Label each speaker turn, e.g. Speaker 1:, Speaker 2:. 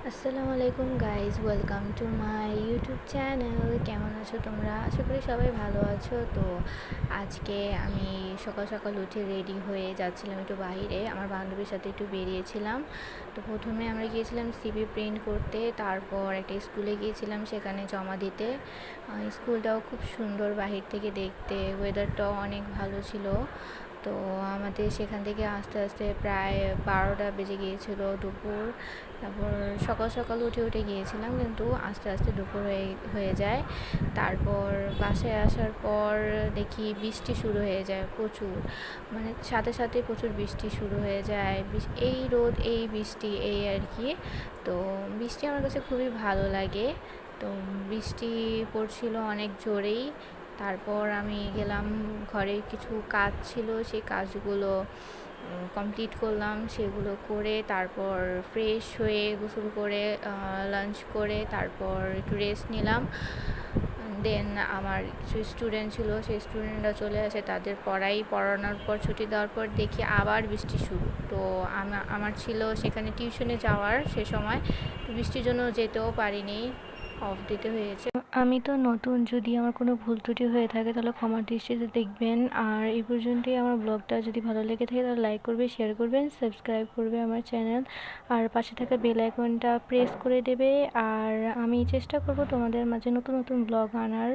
Speaker 1: আসসালামু আলাইকুম guys, welcome to my YouTube channel. কেমন আছো তোমরা? আশা করি সবাই ভালো আছো। তো আজকে আমি সকাল সকাল উঠে রেডি হয়ে যাচ্ছিলাম একটু বাইরে, আমার বান্ধবীর সাথে একটু বেরিয়েছিলাম। তো প্রথমে আমরা গিয়েছিলাম সিভি প্রিন্ট করতে, তারপর একটা স্কুলে গিয়েছিলাম সেখানে জমা দিতে। স্কুলটাও খুব সুন্দর বাহির থেকে দেখতে, ওয়েদারটাও অনেক ভালো ছিল। তো আমাদের সেখান থেকে আস্তে আস্তে প্রায় 12টা বেজে গিয়েছিল দুপুর। তারপর সকাল সকাল উঠে গিয়েছিলাম, কিন্তু আস্তে আস্তে দুপুর হয়ে যায়। তারপর বাসায় আসার পর দেখি বৃষ্টি শুরু হয়ে যায় প্রচুর, মানে সাথে সাথে প্রচুর বৃষ্টি শুরু হয়ে যায়। এই রোদ এই বৃষ্টি এই আর কি। তো বৃষ্টি আমার কাছে খুবই ভালো লাগে। তো বৃষ্টি পড়ছিল অনেক জোরেই। তারপর আমি গেলাম, ঘরে কিছু কাজ ছিল, সেই কাজগুলো কমপ্লিট করলাম। সেগুলো করে তারপর ফ্রেশ হয়ে গোসল করে লাঞ্চ করে তারপর একটু রেস্ট নিলাম। দেন আমার কিছু স্টুডেন্ট ছিল, সেই স্টুডেন্টরা চলে আসে, তাদের পড়ানোর পর ছুটি দেওয়ার পর দেখি আবার বৃষ্টি শুরু। তো আমার ছিল সেখানে টিউশনে যাওয়ার, সে সময় বৃষ্টির জন্য যেতেও পারিনি, অফ দিতে হয়েছে। আমি তো নতুন, যদি আমার কোনো ভুল ত্রুটি হয়ে থাকে তাহলে ক্ষমার দৃষ্টিতে দেখবেন। আর এই পর্যন্তই আমার ব্লগটা, যদি ভালো লেগে থাকে তাহলে লাইক করবে, শেয়ার করবেন, সাবস্ক্রাইব করবে আমার চ্যানেল, আর পাশে থাকা বেল আইকনটা প্রেস করে দেবে। আর আমি চেষ্টা করব তোমাদের মাঝে নতুন নতুন ব্লগ আনার।